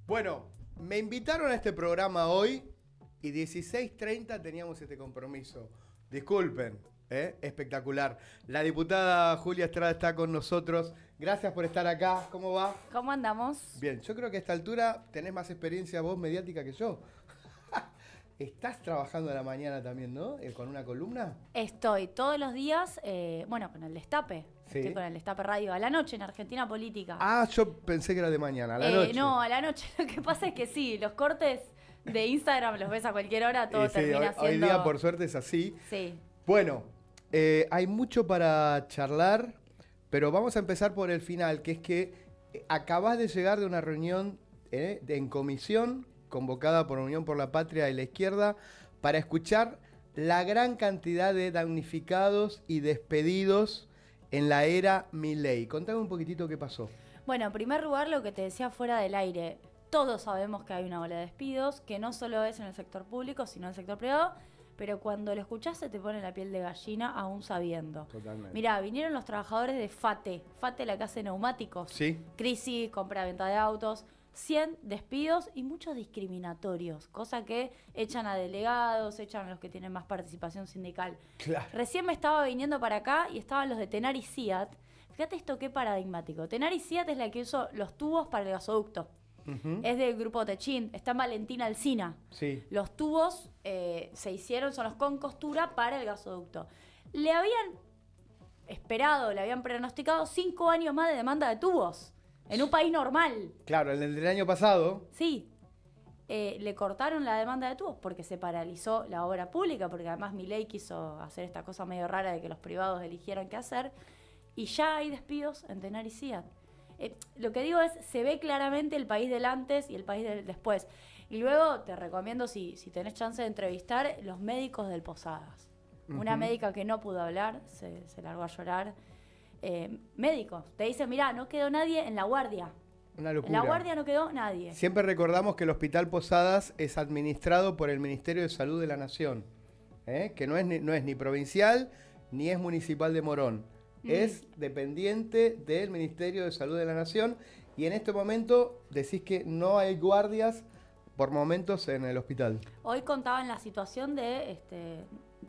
Bueno, me invitaron a este programa hoy y 16:30 teníamos este compromiso. Disculpen, espectacular. La diputada Julia Estrada está con nosotros. Gracias por estar acá. ¿Cómo va? ¿Cómo andamos? Bien, yo creo que a esta altura tenés más experiencia vos mediática que yo. Estás trabajando a la mañana también, ¿no? ¿Con una columna? Estoy todos los días, con el Destape. Sí. Estoy con el Destape Radio a la noche en Argentina Política. Ah, yo pensé que era de mañana, a la noche. No, a la noche. Lo que pasa es que sí, los cortes de Instagram los ves a cualquier hora, todo Sí, termina siendo... hoy día por suerte es así. Sí. Bueno, hay mucho para charlar, pero vamos a empezar por el final, que es que acabás de llegar de una reunión en comisión convocada por Unión por la Patria y la Izquierda para escuchar la gran cantidad de damnificados y despedidos en la era Milei. Contame un poquitito qué pasó. Bueno, en primer lugar, lo que te decía fuera del aire. Todos sabemos que hay una ola de despidos, que no solo es en el sector público, sino en el sector privado, pero cuando lo escuchás se te pone la piel de gallina aún sabiendo. Totalmente. Mirá, vinieron los trabajadores de FATE, la que hace neumáticos, Sí. crisis, compra-venta de autos, 100 despidos y muchos discriminatorios, cosa que echan a delegados, echan a los que tienen más participación sindical. Claro. Recién me estaba viniendo para acá y estaban los de Tenar y Siat. Fíjate esto qué paradigmático. Tenar y Siat es la que hizo los tubos para el gasoducto. Uh-huh. Es del grupo Techín, está en Valentina Alsina. Sí. Los tubos se hicieron, son los con costura para el gasoducto. Le habían esperado, le habían pronosticado 5 años más de demanda de tubos en un país normal. Claro, en el del año pasado. Sí, le cortaron la demanda de tubos porque se paralizó la obra pública, porque además Milei quiso hacer esta cosa medio rara de que los privados eligieran qué hacer, y ya hay despidos en Tenar y Siat. Lo que digo es, se ve claramente el país del antes y el país del después. Y luego te recomiendo, si tenés chance de entrevistar, los médicos del Posadas. Uh-huh. Una médica que no pudo hablar, se largó a llorar. Médicos, te dicen, mirá, no quedó nadie en la guardia. Una locura. En la guardia no quedó nadie. Siempre recordamos que el Hospital Posadas es administrado por el Ministerio de Salud de la Nación, que no es ni provincial ni es municipal de Morón. Es dependiente del Ministerio de Salud de la Nación y en este momento decís que no hay guardias por momentos en el hospital. Hoy contaban la situación de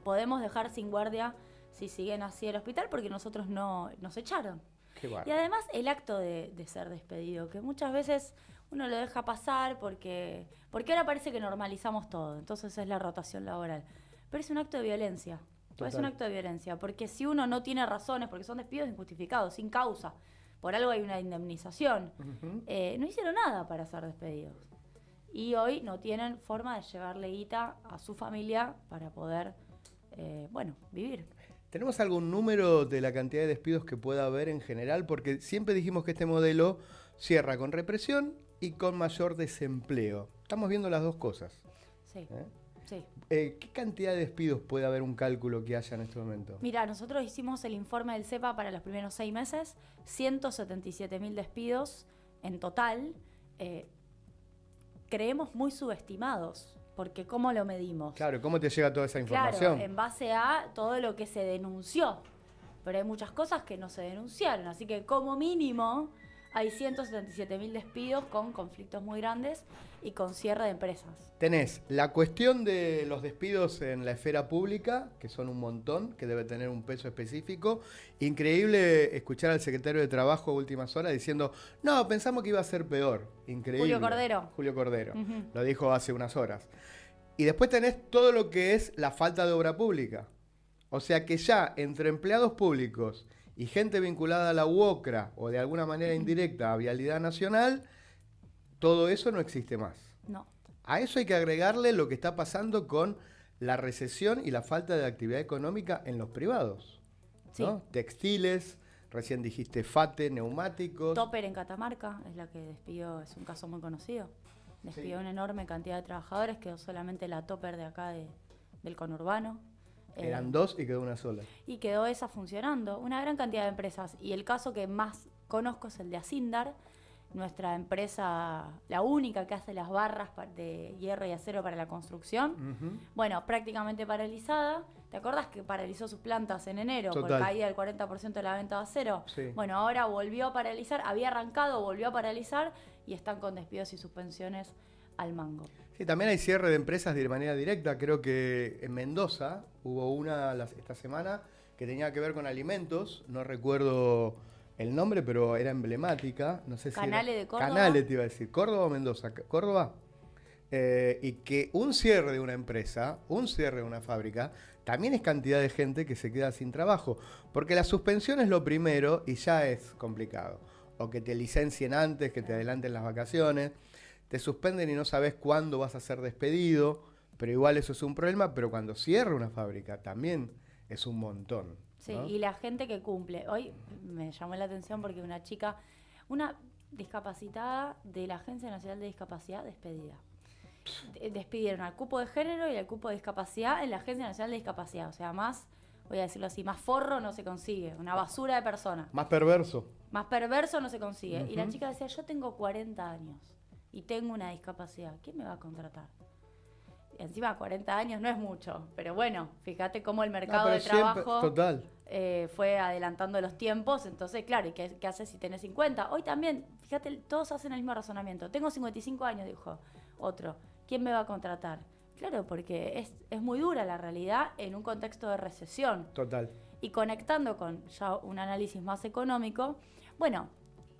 podemos dejar sin guardia si siguen así el hospital porque nosotros no nos echaron. Qué bárbaro. Y además el acto de ser despedido, que muchas veces uno lo deja pasar porque ahora parece que normalizamos todo, entonces es la rotación laboral. Pero es un acto de violencia. Es un acto de violencia, porque si uno no tiene razones, porque son despidos injustificados, sin causa, por algo hay una indemnización, no hicieron nada para ser despedidos. Y hoy no tienen forma de llevarle guita a su familia para poder, vivir. ¿Tenemos algún número de la cantidad de despidos que pueda haber en general? Porque siempre dijimos que este modelo cierra con represión y con mayor desempleo. Estamos viendo las dos cosas. Sí. Sí. ¿Qué cantidad de despidos puede haber un cálculo que haya en este momento? Mira, nosotros hicimos el informe del CEPA para los primeros 6 meses, 177.000 despidos en total. Creemos muy subestimados, porque ¿cómo lo medimos? Claro, ¿cómo te llega toda esa información? Claro, en base a todo lo que se denunció. Pero hay muchas cosas que no se denunciaron, así que como mínimo hay 177.000 despidos con conflictos muy grandes y con cierre de empresas. Tenés la cuestión de los despidos en la esfera pública, que son un montón, que debe tener un peso específico. Increíble escuchar al secretario de Trabajo a últimas horas diciendo, no, pensamos que iba a ser peor. Increíble. Julio Cordero. Uh-huh. Lo dijo hace unas horas. Y después tenés todo lo que es la falta de obra pública. O sea que ya entre empleados públicos y gente vinculada a la UOCRA o de alguna manera indirecta a Vialidad Nacional, todo eso no existe más. No. A eso hay que agregarle lo que está pasando con la recesión y la falta de actividad económica en los privados. Sí. ¿No? Textiles, recién dijiste FATE, neumáticos. Topper en Catamarca es la que despidió, es un caso muy conocido. Despidió una enorme cantidad de trabajadores, quedó solamente la Topper de acá del conurbano. Eran 2 y quedó una sola. Y quedó esa funcionando, una gran cantidad de empresas. Y el caso que más conozco es el de Asindar, nuestra empresa, la única que hace las barras de hierro y acero para la construcción, bueno, prácticamente paralizada. ¿Te acordás que paralizó sus plantas en enero? Total. Por caída del 40% de la venta de acero. Sí. Bueno, ahora volvió a paralizar, había arrancado, volvió a paralizar y están con despidos y suspensiones al mango. Sí, también hay cierre de empresas de manera directa. Creo que en Mendoza hubo una esta semana que tenía que ver con alimentos. No recuerdo el nombre, pero era emblemática. No sé si Canale de Córdoba. Canale te iba a decir. ¿Córdoba o Mendoza? ¿Córdoba? Y que un cierre de una empresa, un cierre de una fábrica, también es cantidad de gente que se queda sin trabajo. Porque la suspensión es lo primero y ya es complicado. O que te licencien antes, que te adelanten las vacaciones. Te suspenden y no sabes cuándo vas a ser despedido. Pero igual eso es un problema. Pero cuando cierra una fábrica también es un montón, Sí, ¿no? y la gente que cumple. Hoy me llamó la atención porque una chica, una discapacitada de la Agencia Nacional de Discapacidad, despedida. Despidieron al cupo de género y al cupo de discapacidad en la Agencia Nacional de Discapacidad. O sea, más, voy a decirlo así, más forro no se consigue. Una basura de persona. Más perverso. Más perverso no se consigue. Y la chica decía, yo tengo 40 años y tengo una discapacidad. ¿Quién me va a contratar? Y encima 40 años no es mucho, pero bueno, fíjate cómo el mercado de trabajo total. fue adelantando los tiempos. Entonces, claro, ¿y qué haces si tenés 50? Hoy también, fíjate, todos hacen el mismo razonamiento. Tengo 55 años, dijo otro. ¿Quién me va a contratar? Claro, porque es muy dura la realidad en un contexto de recesión. Total. Y conectando con ya un análisis más económico, bueno,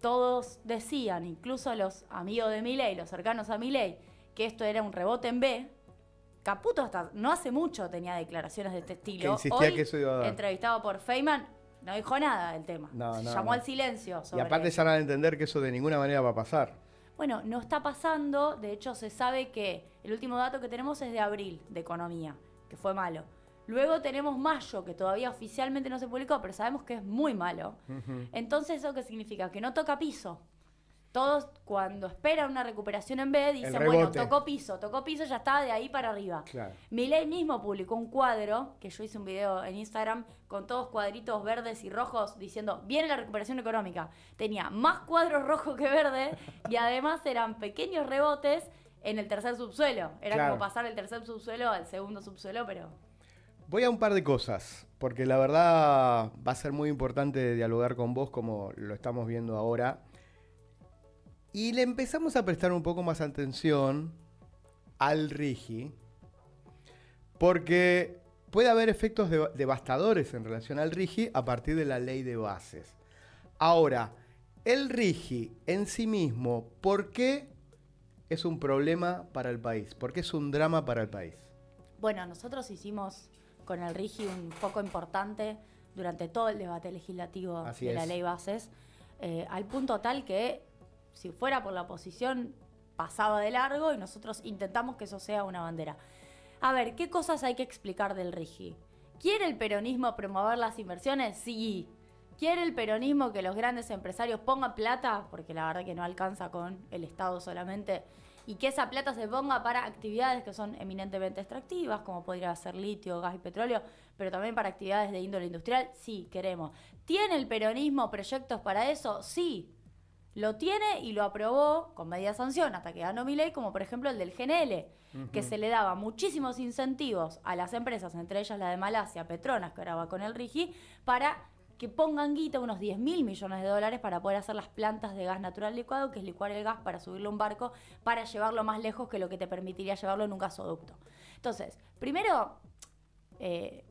todos decían, incluso los amigos de Milei, los cercanos a Milei, que esto era un rebote en B. Caputo hasta no hace mucho tenía declaraciones de este estilo. Que insistía Hoy, que eso iba a dar. entrevistado por Feynman, no dijo nada del tema. No, Llamó al silencio Y sobre aparte ya van a entender que eso de ninguna manera va a pasar. Bueno, no está pasando. De hecho, se sabe que el último dato que tenemos es de abril, de economía, que fue malo. Luego tenemos mayo, que todavía oficialmente no se publicó, pero sabemos que es muy malo. Entonces, ¿eso qué significa? Que no toca piso. Todos, cuando esperan una recuperación en B, dicen, bueno, tocó piso, ya está, de ahí para arriba. Claro. Milei mismo publicó un cuadro, que yo hice un video en Instagram, con todos cuadritos verdes y rojos, diciendo, viene la recuperación económica. Tenía más cuadros rojos que verdes, y además eran pequeños rebotes en el tercer subsuelo. Era Claro. como pasar del tercer subsuelo al segundo subsuelo, pero... Voy a un par de cosas, porque la verdad va a ser muy importante dialogar con vos como lo estamos viendo ahora. Y le empezamos a prestar un poco más atención al RIGI, porque puede haber efectos devastadores en relación al RIGI a partir de la ley de bases. Ahora, el RIGI en sí mismo, ¿por qué es un problema para el país? ¿Por qué es un drama para el país? Bueno, nosotros hicimos con el RIGI un foco importante durante todo el debate legislativo de la ley bases, al punto tal que si fuera por la oposición pasaba de largo y nosotros intentamos que eso sea una bandera. A ver, ¿qué cosas hay que explicar del RIGI? ¿Quiere el peronismo promover las inversiones? Sí. ¿Quiere el peronismo que los grandes empresarios pongan plata? Porque la verdad que no alcanza con el Estado solamente. Y que esa plata se ponga para actividades que son eminentemente extractivas, como podría ser litio, gas y petróleo, pero también para actividades de índole industrial. Sí, queremos. ¿Tiene el peronismo proyectos para eso? Sí. Lo tiene y lo aprobó con media sanción hasta que ganó Milei, como por ejemplo el del GNL, que se le daba muchísimos incentivos a las empresas, entre ellas la de Malasia, Petronas, que ahora va con el RIGI, para que pongan guita, unos 10.000 millones de dólares para poder hacer las plantas de gas natural licuado, que es licuar el gas para subirlo a un barco, para llevarlo más lejos que lo que te permitiría llevarlo en un gasoducto. Entonces, primero,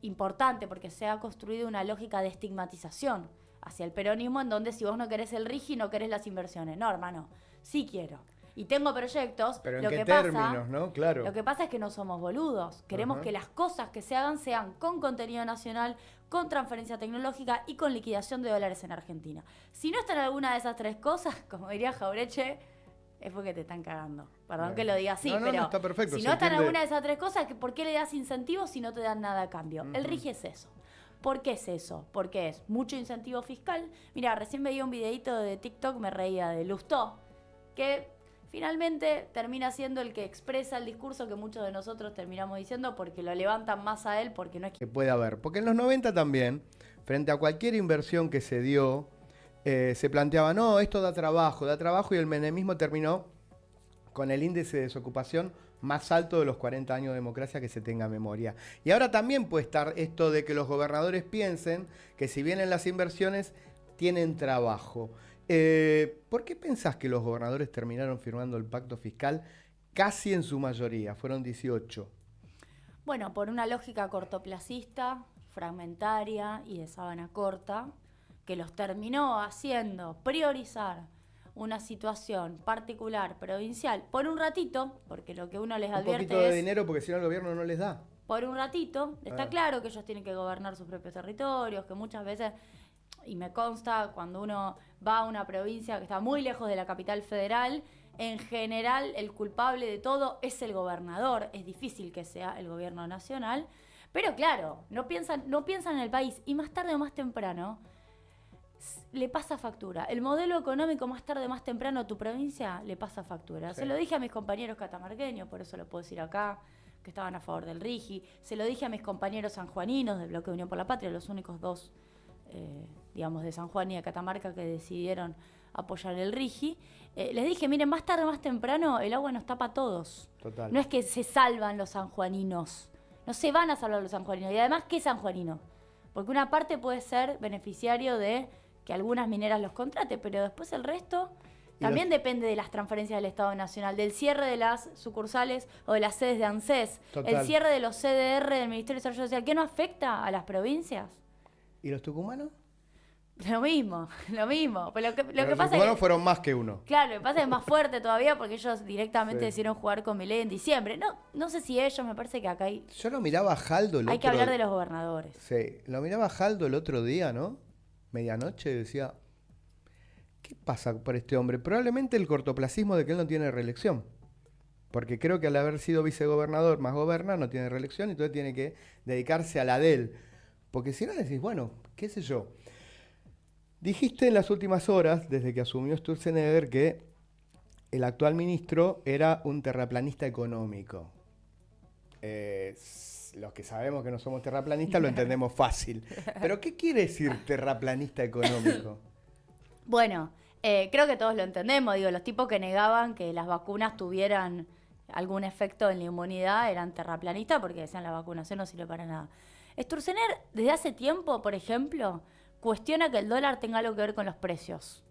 importante, porque se ha construido una lógica de estigmatización hacia el peronismo, en donde si vos no querés el RIGI, no querés las inversiones. No, hermano, sí quiero. Y tengo proyectos. Pero ¿en qué términos, no? Claro. Lo que pasa es que no somos boludos. Queremos que las cosas que se hagan sean con contenido nacional, con transferencia tecnológica y con liquidación de dólares en Argentina. Si no están alguna de esas tres cosas, como diría Jaureche, es porque te están cagando. Perdón que lo diga así, no, pero está perfecto, si se no están entiende. alguna de esas tres cosas, ¿por qué le das incentivos si no te dan nada a cambio? El RIGI es eso. ¿Por qué es eso? Porque es mucho incentivo fiscal. Mira, recién veía un videito de TikTok, me reía, de Lustó, que finalmente termina siendo el que expresa el discurso que muchos de nosotros terminamos diciendo porque lo levantan más a él, porque no es Que puede haber. Porque en los 90 también, frente a cualquier inversión que se dio, se planteaba, no, esto da trabajo, y el menemismo terminó con el índice de desocupación más alto de los 40 años de democracia que se tenga memoria. Y ahora también puede estar esto de que los gobernadores piensen que si vienen las inversiones, tienen trabajo. ¿Por qué pensás que los gobernadores terminaron firmando el pacto fiscal casi en su mayoría? Fueron 18. Bueno, por una lógica cortoplacista, fragmentaria y de sábana corta, que los terminó haciendo priorizar una situación particular, provincial, por un ratito, porque lo que uno les advierte un poquito de dinero, porque si no el gobierno no les da. Por un ratito, está claro que ellos tienen que gobernar sus propios territorios, que muchas veces, y me consta, cuando uno va a una provincia que está muy lejos de la capital federal, en general el culpable de todo es el gobernador, es difícil que sea el gobierno nacional, pero claro, no piensan en el país, y más tarde o más temprano le pasa factura. El modelo económico más tarde o más temprano a tu provincia le pasa factura. Sí. Se lo dije a mis compañeros catamarqueños, por eso lo puedo decir acá, que estaban a favor del RIGI. Se lo dije a mis compañeros sanjuaninos del Bloque de Unión por la Patria, los únicos dos, digamos, de San Juan y de Catamarca que decidieron apoyar el RIGI. Les dije, miren, más tarde o más temprano el agua nos tapa a todos. Total. No es que se salvan los sanjuaninos. No se van a salvar los sanjuaninos. Y además, ¿qué sanjuanino? Porque una parte puede ser beneficiario de que algunas mineras los contrate, pero después el resto también depende de las transferencias del Estado Nacional, del cierre de las sucursales o de las sedes de ANSES, Total. El cierre de los CDR del Ministerio de Desarrollo Social. ¿Qué no afecta a las provincias? ¿Y los tucumanos? Lo mismo. Pero lo que los pasa tucumanos es que fueron más que uno. Claro, lo que pasa es más fuerte todavía porque ellos directamente Sí. decidieron jugar con Milei en diciembre. No sé si ellos, me parece que acá Yo lo miraba a Jaldo hay que hablar de los gobernadores. Sí, lo miraba a Jaldo el otro día, ¿no? Medianoche, decía, ¿qué pasa por este hombre? Probablemente el cortoplacismo de que él no tiene reelección. Porque creo que al haber sido vicegobernador más goberna, no tiene reelección y entonces tiene que dedicarse a la de él. Porque si no decís, bueno, qué sé yo. Dijiste en las últimas horas, desde que asumió Sturzenegger, que el actual ministro era un terraplanista económico. Los que sabemos que no somos terraplanistas lo entendemos fácil. Pero ¿qué quiere decir terraplanista económico? Bueno, creo que todos lo entendemos. Digo, los tipos que negaban que las vacunas tuvieran algún efecto en la inmunidad eran terraplanistas porque decían la vacunación no sirve para nada. Sturzenegger, desde hace tiempo, por ejemplo, cuestiona que el dólar tenga algo que ver con los precios.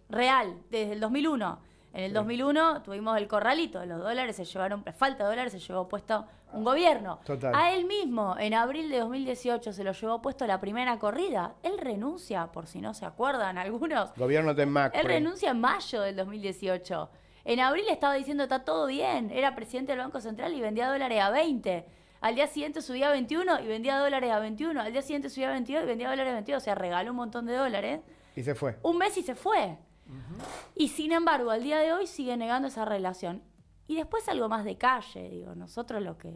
Real, desde el 2001. En el 2001 tuvimos el corralito, los dólares se llevaron, falta de dólares se llevó puesto un gobierno. Total. A él mismo, en abril de 2018, se lo llevó puesto la primera corrida. Él renuncia, por si no se acuerdan algunos. Gobierno de Macri. Él renuncia en mayo del 2018. En abril estaba diciendo está todo bien, era presidente del Banco Central y vendía dólares a 20. Al día siguiente subía a 21 y vendía dólares a 21. Al día siguiente subía a 22 y vendía dólares a 22. O sea, regaló un montón de dólares. Y se fue. Un mes y se fue. Y sin embargo, al día de hoy sigue negando esa relación. Y después algo más de calle, digo, nosotros los que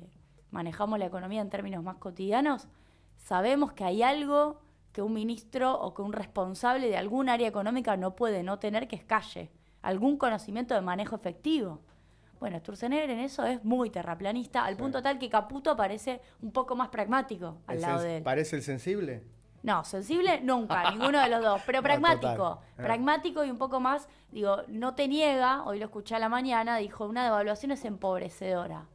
manejamos la economía en términos más cotidianos, sabemos que hay algo que un ministro o que un responsable de algún área económica no puede no tener, que es calle, algún conocimiento de manejo efectivo. Bueno, Sturzenegger en eso es muy terraplanista, al punto tal que Caputo parece un poco más pragmático al lado de él. ¿Parece el sensible? No, sensible nunca, ninguno de los dos, pero pragmático. Total. Pragmático y un poco más, digo, no te niega, hoy lo escuché a la mañana, dijo, una devaluación es empobrecedora.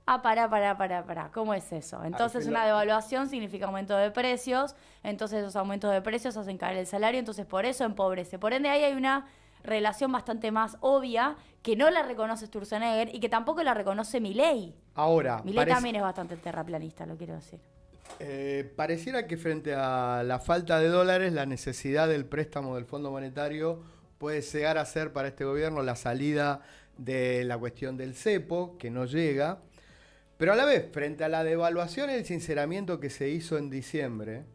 Pará, ¿cómo es eso? Entonces una devaluación significa aumento de precios, entonces esos aumentos de precios hacen caer el salario, entonces por eso empobrece. Por ende ahí hay una relación bastante más obvia que no la reconoce Sturzenegger y que tampoco la reconoce Milei. Ahora, Milei también es bastante terraplanista, lo quiero decir. Pareciera que frente a la falta de dólares, la necesidad del préstamo del Fondo Monetario puede llegar a ser para este gobierno la salida de la cuestión del cepo, que no llega. Pero a la vez, frente a la devaluación y el sinceramiento que se hizo en diciembre,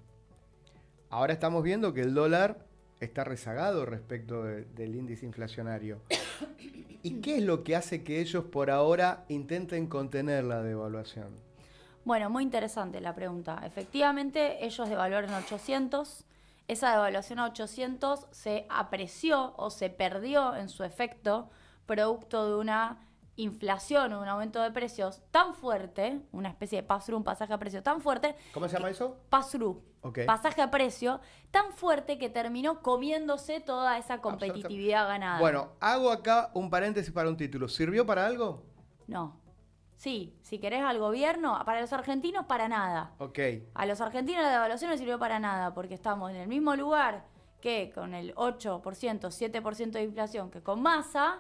ahora estamos viendo que el dólar está rezagado respecto del índice inflacionario. ¿Y qué es lo que hace que ellos por ahora intenten contener la devaluación? Bueno, muy interesante la pregunta. Efectivamente, ellos devaluaron a 800. Esa devaluación a 800 se apreció o se perdió en su efecto producto de una inflación o un aumento de precios tan fuerte, una especie de pass-through, un pasaje a precio tan fuerte. ¿Cómo se llama eso? Pass-through. Okay. Pasaje a precio tan fuerte que terminó comiéndose toda esa competitividad ganada. Bueno, hago acá un paréntesis para un título. ¿Sirvió para algo? No. Sí, si querés al gobierno, para los argentinos para nada. Ok. A los argentinos la devaluación no sirvió para nada porque estamos en el mismo lugar que con el 8%, 7% de inflación que con Massa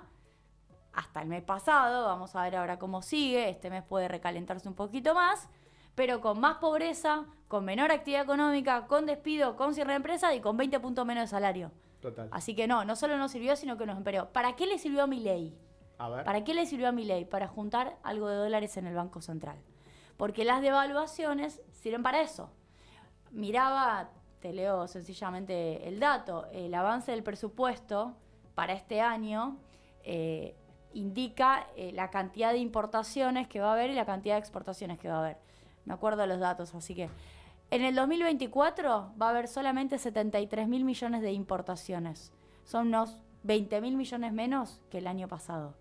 hasta el mes pasado. Vamos a ver ahora cómo sigue. Este mes puede recalentarse un poquito más, pero con más pobreza, con menor actividad económica, con despido, con cierre de empresa y con 20 puntos menos de salario. Total. Así que no solo nos sirvió, sino que nos empeoró. ¿Para qué le sirvió a Milei? A ver. ¿Para qué le sirvió a Milei? Para juntar algo de dólares en el Banco Central. Porque las devaluaciones sirven para eso. Miraba, te leo sencillamente el dato, el avance del presupuesto para este año indica la cantidad de importaciones que va a haber y la cantidad de exportaciones que va a haber. Me acuerdo de los datos, así que en el 2024 va a haber solamente 73.000 millones de importaciones. Son unos 20.000 millones menos que el año pasado.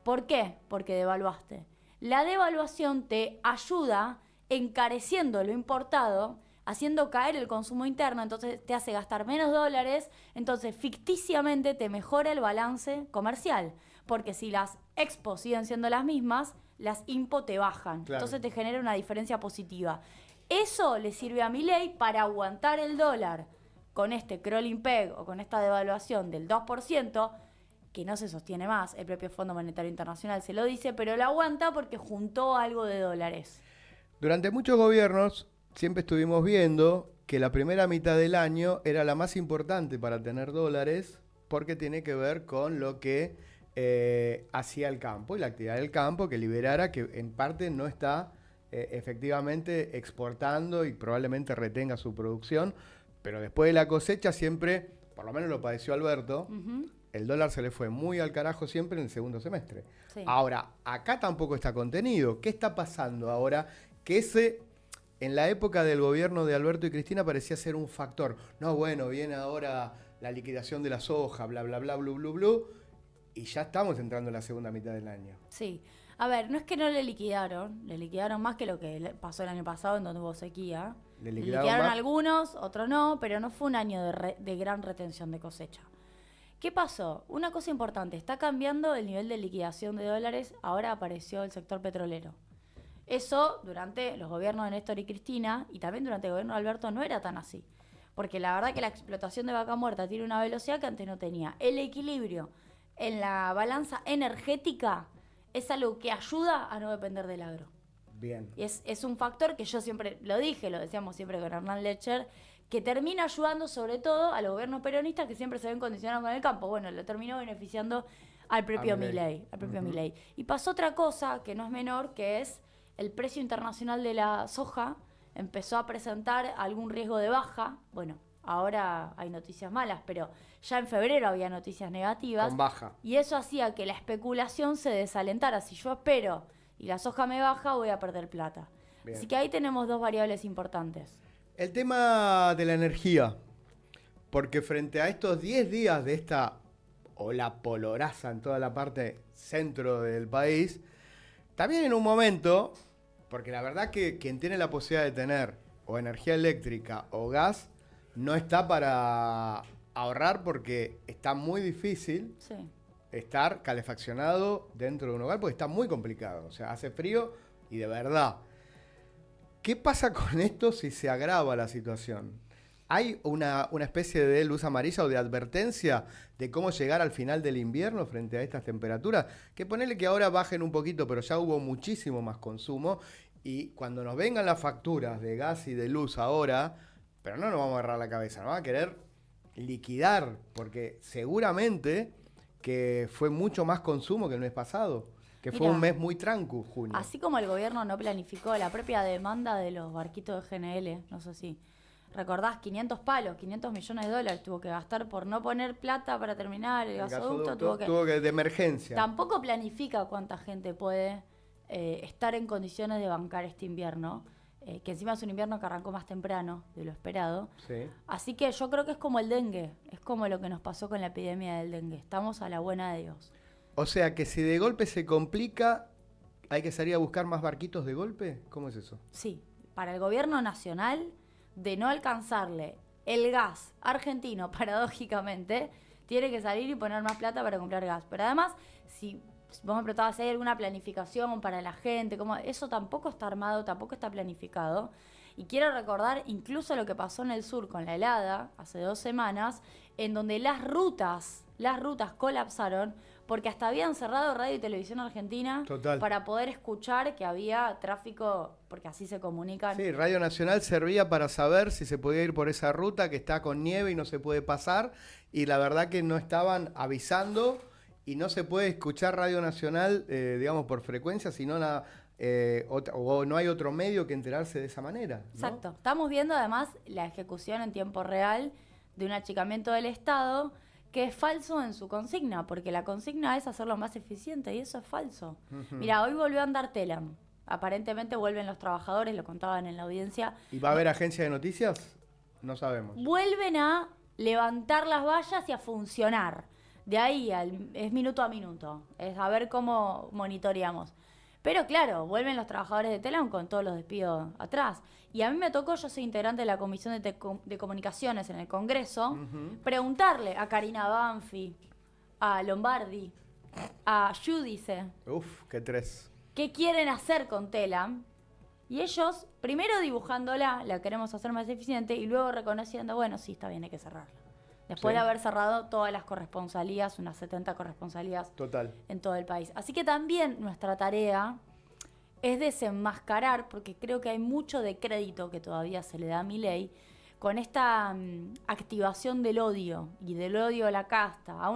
¿Por qué? Porque devaluaste. La devaluación te ayuda encareciendo lo importado, haciendo caer el consumo interno, entonces te hace gastar menos dólares, entonces ficticiamente te mejora el balance comercial. Porque si las expo siguen siendo las mismas, las impo te bajan. Claro. Entonces te genera una diferencia positiva. Eso le sirve a Milei para aguantar el dólar con este crawling peg o con esta devaluación del 2%, que no se sostiene más, el propio Fondo Monetario Internacional se lo dice, pero lo aguanta porque juntó algo de dólares. Durante muchos gobiernos siempre estuvimos viendo que la primera mitad del año era la más importante para tener dólares porque tiene que ver con lo que hacía el campo y la actividad del campo que liberara, que en parte no está efectivamente exportando y probablemente retenga su producción, pero después de la cosecha siempre, por lo menos lo padeció Alberto, el dólar se le fue muy al carajo siempre en el segundo semestre. Sí. Ahora, acá tampoco está contenido. ¿Qué está pasando ahora? Que en la época del gobierno de Alberto y Cristina parecía ser un factor. No, bueno, viene ahora la liquidación de la soja, bla, bla, bla, blu, blu, blu, y ya estamos entrando en la segunda mitad del año. Sí. A ver, no es que no le liquidaron más que lo que pasó el año pasado en donde hubo sequía. Le liquidaron algunos, otros no, pero no fue un año de gran retención de cosecha. ¿Qué pasó? Una cosa importante, está cambiando el nivel de liquidación de dólares, ahora apareció el sector petrolero. Eso durante los gobiernos de Néstor y Cristina y también durante el gobierno de Alberto no era tan así. Porque la verdad que la explotación de vaca muerta tiene una velocidad que antes no tenía. El equilibrio en la balanza energética es algo que ayuda a no depender del agro. Bien. Y es un factor que yo siempre lo dije, lo decíamos siempre con Hernán Lecher, que termina ayudando sobre todo a los gobiernos peronistas que siempre se ven condicionados con el campo. Bueno, lo terminó beneficiando al propio Milei. Milei. Y pasó otra cosa que no es menor, que es el precio internacional de la soja empezó a presentar algún riesgo de baja. Bueno, ahora hay noticias malas, pero ya en febrero había noticias negativas. Con baja. Y eso hacía que la especulación se desalentara. Si yo espero y la soja me baja, voy a perder plata. Bien. Así que ahí tenemos dos variables importantes. El tema de la energía, porque frente a estos 10 días de esta ola poloraza en toda la parte centro del país, también en un momento, porque la verdad que quien tiene la posibilidad de tener o energía eléctrica o gas, no está para ahorrar porque está muy difícil estar calefaccionado dentro de un hogar porque está muy complicado, o sea, hace frío y de verdad. ¿Qué pasa con esto si se agrava la situación? ¿Hay una especie de luz amarilla o de advertencia de cómo llegar al final del invierno frente a estas temperaturas? Que ponele que ahora bajen un poquito, pero ya hubo muchísimo más consumo y cuando nos vengan las facturas de gas y de luz ahora, pero no nos vamos a agarrar la cabeza, nos vamos a querer liquidar, porque seguramente que fue mucho más consumo que el mes pasado. Que fue un mes muy tranco, junio. Así como el gobierno no planificó la propia demanda de los barquitos de GNL, no sé si recordás, 500 millones de dólares tuvo que gastar por no poner plata para terminar el gasoducto. Tuvo que de emergencia. Tampoco planifica cuánta gente puede estar en condiciones de bancar este invierno, que encima es un invierno que arrancó más temprano de lo esperado. Sí. Así que yo creo que es como el dengue, es como lo que nos pasó con la epidemia del dengue. Estamos a la buena de Dios. O sea que si de golpe se complica, ¿hay que salir a buscar más barquitos de golpe? ¿Cómo es eso? Sí, para el gobierno nacional, de no alcanzarle el gas argentino, paradójicamente, tiene que salir y poner más plata para comprar gas. Pero además, si vos me preguntabas si hay alguna planificación para la gente, eso tampoco está armado, tampoco está planificado. Y quiero recordar incluso lo que pasó en el sur con la helada, hace 2 semanas, en donde las rutas colapsaron porque hasta habían cerrado Radio y Televisión Argentina. Total. Para poder escuchar que había tráfico, porque así se comunican. Sí, Radio Nacional servía para saber si se podía ir por esa ruta que está con nieve y no se puede pasar, y la verdad que no estaban avisando y no se puede escuchar Radio Nacional, digamos, por frecuencia, sino o no hay otro medio que enterarse de esa manera, ¿no? Exacto. Estamos viendo además la ejecución en tiempo real de un achicamiento del Estado que es falso en su consigna, porque la consigna es hacerlo más eficiente y eso es falso. Mira, hoy volvió a andar Telam. Aparentemente vuelven los trabajadores, lo contaban en la audiencia. ¿Y va a haber agencia de noticias? No sabemos. Vuelven a levantar las vallas y a funcionar. De ahí es minuto a minuto. Es a ver cómo monitoreamos. Pero claro, vuelven los trabajadores de Telam con todos los despidos atrás. Y a mí me tocó, yo soy integrante de la Comisión de Comunicaciones en el Congreso, preguntarle a Karina Banfi, a Lombardi, a Giudice, Uf, qué tres. qué quieren hacer con Telam. Y ellos, primero dibujándola, la queremos hacer más eficiente, y luego reconociendo, bueno, sí, está bien, hay que cerrarla. Después de haber cerrado todas las corresponsalías, unas 70 corresponsalías Total. en todo el país. Así que también nuestra tarea es desenmascarar, porque creo que hay mucho de crédito que todavía se le da a Milei, con esta activación del odio, y del odio a la casta, a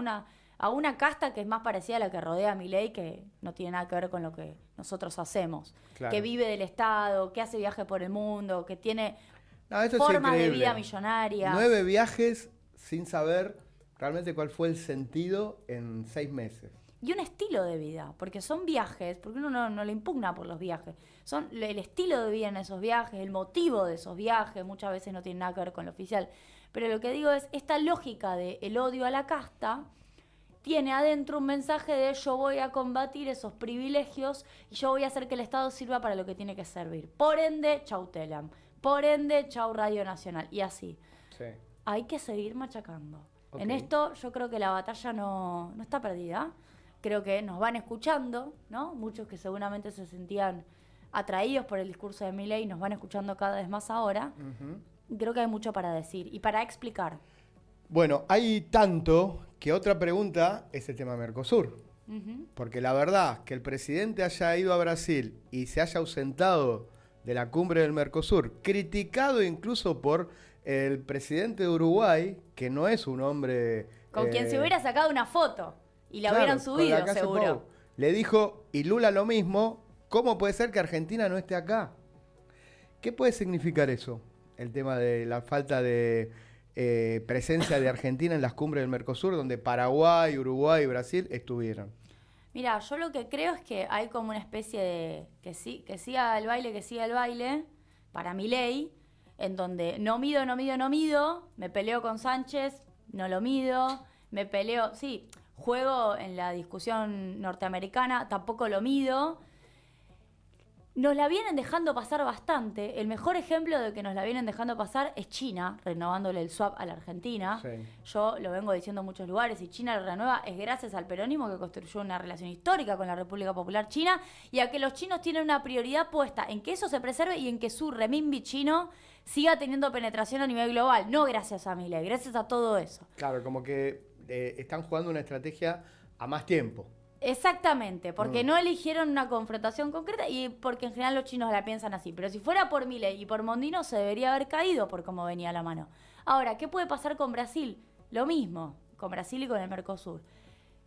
una casta que es más parecida a la que rodea a Milei, que no tiene nada que ver con lo que nosotros hacemos. Claro. Que vive del Estado, que hace viaje por el mundo, que tiene Esto formas es de increíble. vida millonarias. 9 viajes sin saber realmente cuál fue el sentido en 6 meses. Y un estilo de vida, porque son viajes, porque uno no le impugna por los viajes. Son el estilo de vida en esos viajes, el motivo de esos viajes, muchas veces no tiene nada que ver con lo oficial. Pero lo que digo es, esta lógica del odio a la casta tiene adentro un mensaje de yo voy a combatir esos privilegios y yo voy a hacer que el Estado sirva para lo que tiene que servir. Por ende, chau Telam. Por ende, chau Radio Nacional. Y así. Sí. Hay que seguir machacando. Ok. En esto yo creo que la batalla no está perdida. Creo que nos van escuchando, ¿no? Muchos que seguramente se sentían atraídos por el discurso de Milei nos van escuchando cada vez más ahora. Y creo que hay mucho para decir y para explicar. Bueno, hay tanto que otra pregunta es el tema Mercosur. Porque la verdad que el presidente haya ido a Brasil y se haya ausentado de la cumbre del Mercosur, criticado incluso por el presidente de Uruguay, que no es un hombre... Con quien se hubiera sacado una foto y la claro, hubieran con subido, la calle seguro. Pou. Le dijo, y Lula lo mismo, ¿cómo puede ser que Argentina no esté acá? ¿Qué puede significar eso? El tema de la falta de presencia de Argentina en las cumbres del Mercosur, donde Paraguay, Uruguay y Brasil estuvieron. Mira, yo lo que creo es que hay como una especie de que siga el baile, para Milei, en donde no mido, me peleo con Sánchez, no lo mido, me peleo, sí, juego en la discusión norteamericana, tampoco lo mido. Nos la vienen dejando pasar bastante. El mejor ejemplo de que nos la vienen dejando pasar es China, renovándole el swap a la Argentina. Sí. Yo lo vengo diciendo en muchos lugares, y China lo renueva es gracias al peronismo, que construyó una relación histórica con la República Popular China, y a que los chinos tienen una prioridad puesta en que eso se preserve y en que su renminbi chino siga teniendo penetración a nivel global. No gracias a Milei, gracias a todo eso. Claro, como que están jugando una estrategia a más tiempo. Exactamente, porque no eligieron una confrontación concreta y porque en general los chinos la piensan así. Pero si fuera por Milei y por Mondino, se debería haber caído por cómo venía la mano. Ahora, ¿qué puede pasar con Brasil? Lo mismo, con Brasil y con el Mercosur.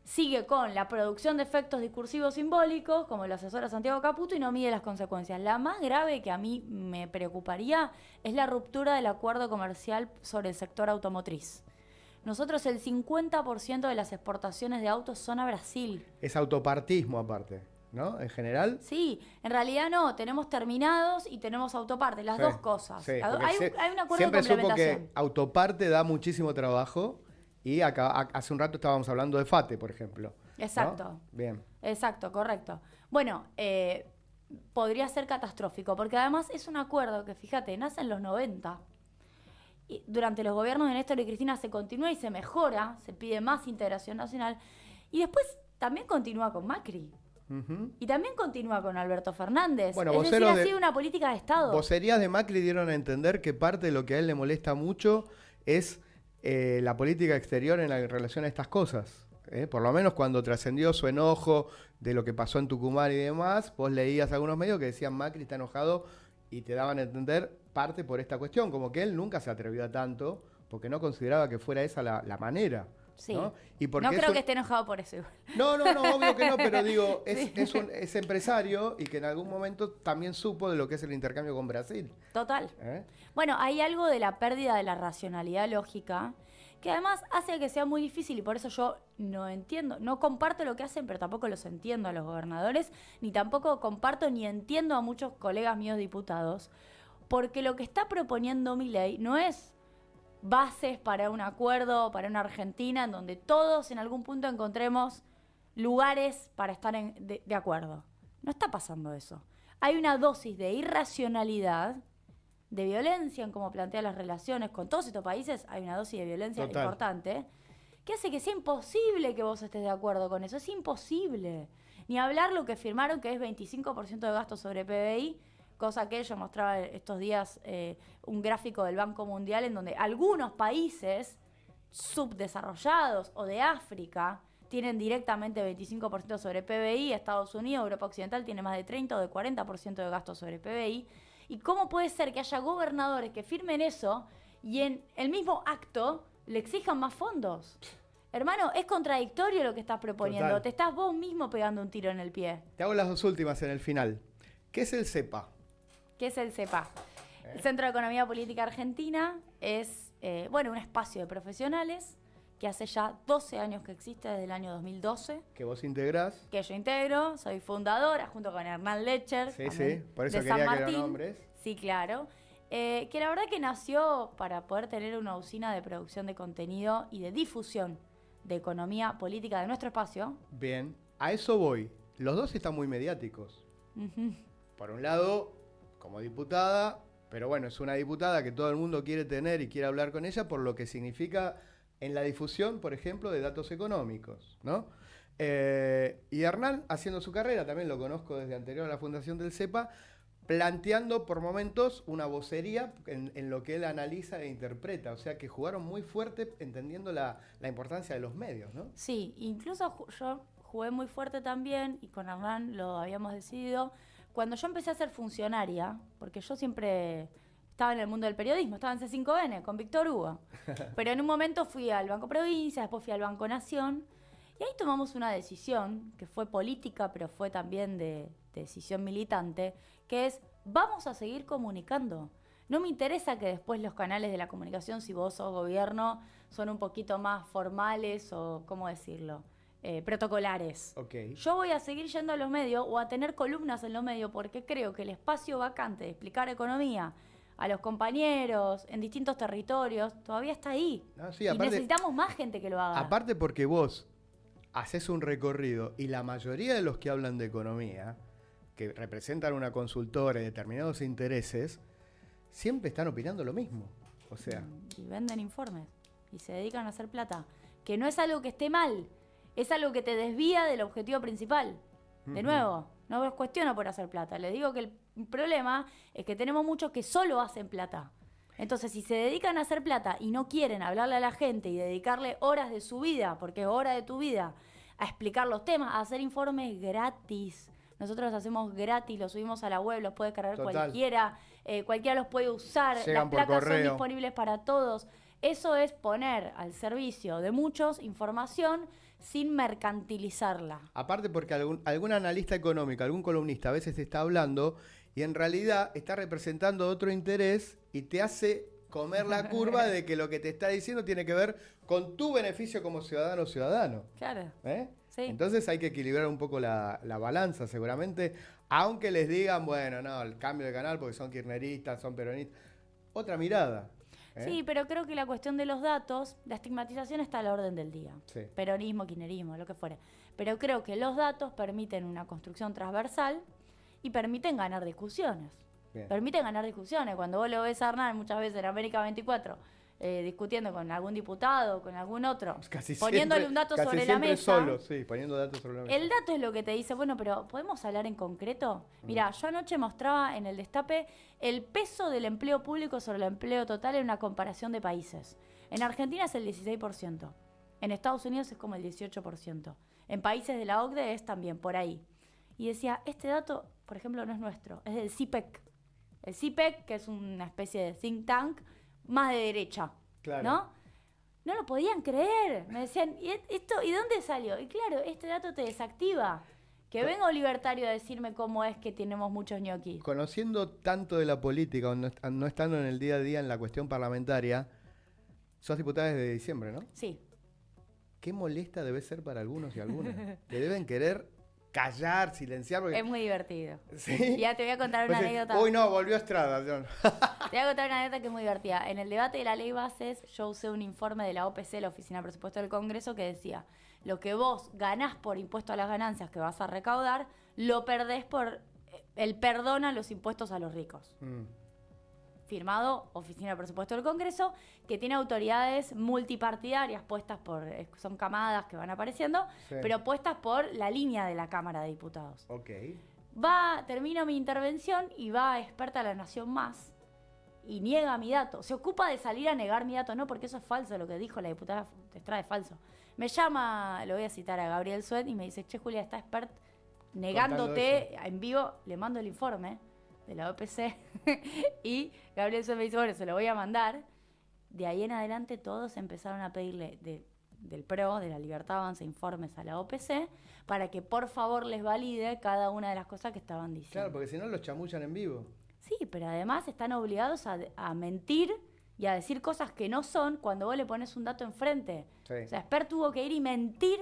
Sigue con la producción de efectos discursivos simbólicos, como lo asesora Santiago Caputo, y no mide las consecuencias. La más grave que a mí me preocuparía es la ruptura del acuerdo comercial sobre el sector automotriz. Nosotros el 50% de las exportaciones de autos son a Brasil. Es autopartismo aparte, ¿no? En general. Sí, en realidad no, tenemos terminados y tenemos autopartes, las dos cosas. Sí, Hay un acuerdo de siempre supo complementación. que autoparte da muchísimo trabajo y acá, hace un rato estábamos hablando de FATE, por ejemplo. Exacto. ¿no? Bien. Exacto, correcto. Bueno, podría ser catastrófico, porque además es un acuerdo que, fíjate, nace en los 90. Y durante los gobiernos de Néstor y Cristina se continúa y se mejora, se pide más integración nacional. Y después también continúa con Macri. Y también continúa con Alberto Fernández. Bueno, es decir, ha sido una política de Estado. Vocerías de Macri dieron a entender que parte de lo que a él le molesta mucho es la política exterior en relación a estas cosas. Por lo menos cuando trascendió su enojo de lo que pasó en Tucumán y demás, vos leías algunos medios que decían Macri está enojado y te daban a entender parte por esta cuestión, como que él nunca se atrevió a tanto porque no consideraba que fuera esa la manera. Sí. ¿No? Y no creo que esté enojado por eso igual. No, obvio que no, pero digo, es empresario y que en algún momento también supo de lo que es el intercambio con Brasil. Total. Bueno, hay algo de la pérdida de la racionalidad lógica que además hace que sea muy difícil y por eso yo no entiendo, no comparto lo que hacen, pero tampoco los entiendo a los gobernadores, ni tampoco comparto ni entiendo a muchos colegas míos diputados, porque lo que está proponiendo Milei no es bases para un acuerdo, para una Argentina en donde todos en algún punto encontremos lugares para estar de acuerdo. No está pasando eso. Hay una dosis de irracionalidad, de violencia en cómo plantea las relaciones con todos estos países. Hay una dosis de violencia importante que hace que sea imposible que vos estés de acuerdo con eso. Es imposible. Ni hablar lo que firmaron, que es 25% de gasto sobre PBI, cosa que yo mostraba estos días un gráfico del Banco Mundial en donde algunos países subdesarrollados o de África tienen directamente 25% sobre PBI, Estados Unidos, Europa Occidental tiene más de 30 o de 40% de gasto sobre PBI. ¿Y cómo puede ser que haya gobernadores que firmen eso y en el mismo acto le exijan más fondos? Hermano, es contradictorio lo que estás proponiendo. Total. Te estás vos mismo pegando un tiro en el pie. Te hago las dos últimas en el final. ¿Qué es el CEPA? ¿Qué es el CEPA? El Centro de Economía Política Argentina es un espacio de profesionales que hace ya 12 años que existe, desde el año 2012. Que vos integrás. Que yo integro, soy fundadora, junto con Hernán Lecher. Sí, por eso de quería San Martín. que lo nombres. Sí, claro. Que la verdad que nació para poder tener una usina de producción de contenido y de difusión de economía política de nuestro espacio. Bien, a eso voy. Los dos están muy mediáticos. Por un lado, como diputada, pero bueno, es una diputada que todo el mundo quiere tener y quiere hablar con ella por lo que significa en la difusión, por ejemplo, de datos económicos, ¿no? Y Hernán, haciendo su carrera, también lo conozco desde anterior a la fundación del CEPA, planteando por momentos una vocería en lo que él analiza e interpreta. O sea que jugaron muy fuerte entendiendo la importancia de los medios, ¿no? Sí, incluso yo jugué muy fuerte también, y con Hernán lo habíamos decidido, cuando yo empecé a ser funcionaria, porque yo siempre estaba en el mundo del periodismo, estaba en C5N con Víctor Hugo, pero en un momento fui al Banco Provincia, después fui al Banco Nación, y ahí tomamos una decisión que fue política, pero fue también de decisión militante, que es, vamos a seguir comunicando. No me interesa que después los canales de la comunicación, si vos sos gobierno, son un poquito más formales o, ¿cómo decirlo?, protocolares. Okay. Yo voy a seguir yendo a los medios o a tener columnas en los medios porque creo que el espacio vacante de explicar economía a los compañeros en distintos territorios todavía está ahí. Sí, y aparte, necesitamos más gente que lo haga. Aparte porque vos haces un recorrido y la mayoría de los que hablan de economía, que representan una consultora y determinados intereses, siempre están opinando lo mismo. O sea. Y venden informes y se dedican a hacer plata. Que no es algo que esté mal, es algo que te desvía del objetivo principal. De nuevo, no los cuestiono por hacer plata. Les digo que el problema es que tenemos muchos que solo hacen plata. Entonces, si se dedican a hacer plata y no quieren hablarle a la gente y dedicarle horas de su vida, porque es hora de tu vida, a explicar los temas, a hacer informes gratis. Nosotros los hacemos gratis, los subimos a la web, los puede cargar cualquiera, cualquiera los puede usar, llegan las placas por correo. son disponibles para todos. Eso es poner al servicio de muchos información sin mercantilizarla. Aparte porque algún analista económico, algún columnista a veces te está hablando y en realidad está representando otro interés y te hace comer la curva de que lo que te está diciendo tiene que ver con tu beneficio como ciudadano o ciudadano. Claro. Sí. Entonces hay que equilibrar un poco la balanza seguramente, aunque les digan, bueno, no, el cambio de canal porque son kirchneristas, son peronistas. Otra mirada. Sí, pero creo que la cuestión de los datos, la estigmatización está a la orden del día. Sí. Peronismo, kirchnerismo, lo que fuere. Pero creo que los datos permiten una construcción transversal y permiten ganar discusiones. Bien. Permiten ganar discusiones. Cuando vos lo ves a Hernán muchas veces en América 24 discutiendo con algún diputado, con algún otro, Casi poniéndole siempre, un dato casi sobre la siempre mesa. solo, sí, poniendo datos sobre la mesa. El dato es lo que te dice, bueno, pero ¿podemos hablar en concreto? Mirá, yo anoche mostraba en el Destape el peso del empleo público sobre el empleo total en una comparación de países. En Argentina es el 16%, en Estados Unidos es como el 18%, en países de la OCDE es también por ahí. Y decía, este dato, por ejemplo, no es nuestro, es del CIPEC. El CIPEC, que es una especie de think tank, más de derecha, Claro. ¿no? No lo podían creer. Me decían, ¿y esto, y dónde salió? Y claro, este dato te desactiva. Que venga un libertario a decirme cómo es que tenemos muchos ñoquis. Conociendo tanto de la política, o no estando en el día a día en la cuestión parlamentaria, sos diputada desde diciembre, ¿no? Sí. Qué molesta debe ser para algunos y algunas. Te deben querer callar, silenciar. Porque... Es muy divertido. ¿Sí? Ya te voy a contar una Pues, anécdota. uy, no, volvió Estrada. John. Te voy a contar una anécdota que es muy divertida. En el debate de la ley bases, yo usé un informe de la OPC, la Oficina de Presupuesto del Congreso, que decía, lo que vos ganás por impuesto a las ganancias que vas a recaudar, lo perdés por el perdón a los impuestos a los ricos. Firmado Oficina de Presupuesto del Congreso, que tiene autoridades multipartidarias puestas por, son camadas que van apareciendo, Sí. pero puestas por la línea de la Cámara de Diputados. Ok. Termino mi intervención y va experta a La Nación Más y niega mi dato. Se ocupa de salir a negar mi dato, no, porque eso es falso, lo que dijo la diputada Estrada es falso. Me llama, lo voy a citar a Gabriel Suet, y me dice, che, Julia, está expert negándote en vivo, le mando el informe de la OPC y Gabriel Suet me dice, bueno, se lo voy a mandar. De ahí en adelante todos empezaron a pedirle del PRO, de la Libertad Avanza, informes a la OPC para que por favor les valide cada una de las cosas que estaban diciendo. Claro, porque si no los chamullan en vivo. Sí, pero además están obligados a mentir y a decir cosas que no son cuando vos le pones un dato enfrente. Sí. O sea, Esper tuvo que ir y mentir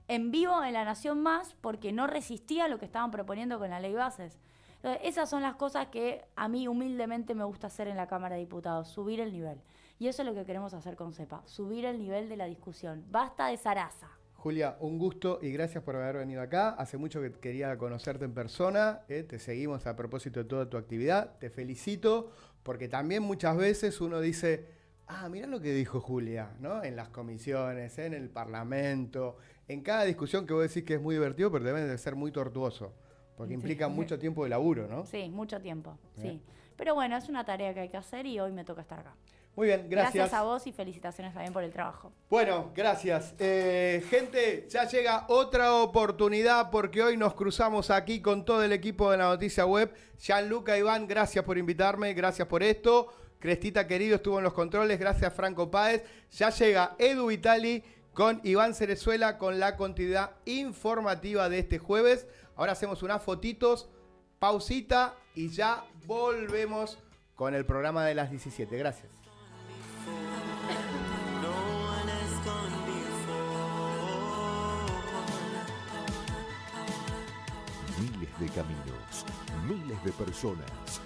en vivo en La Nación Más porque no resistía lo que estaban proponiendo con la ley bases. Entonces, esas son las cosas que a mí humildemente me gusta hacer en la Cámara de Diputados, subir el nivel. Y eso es lo que queremos hacer con CEPA, subir el nivel de la discusión. Basta de zaraza. Julia, un gusto y gracias por haber venido acá. Hace mucho que quería conocerte en persona. Te seguimos a propósito de toda tu actividad. Te felicito porque también muchas veces uno dice, mirá lo que dijo Julia, ¿no? En las comisiones, en el Parlamento, en cada discusión que vos decís que es muy divertido, pero debe de ser muy tortuoso. Porque implica mucho tiempo de laburo, ¿no? Sí, mucho tiempo, sí. Pero bueno, es una tarea que hay que hacer y hoy me toca estar acá. Muy bien, gracias. Gracias a vos y felicitaciones también por el trabajo. Bueno, gracias. Gente, ya llega otra oportunidad porque hoy nos cruzamos aquí con todo el equipo de la Noticia Web. Gianluca, Iván, gracias por invitarme, gracias por esto. Crestita querido estuvo en los controles, gracias Franco Páez. Ya llega Edu Vitali con Iván Cerezuela con la continuidad informativa de este jueves. Ahora hacemos unas fotitos, pausita y ya volvemos con el programa de las 17. Gracias. Miles de caminos, miles de personas,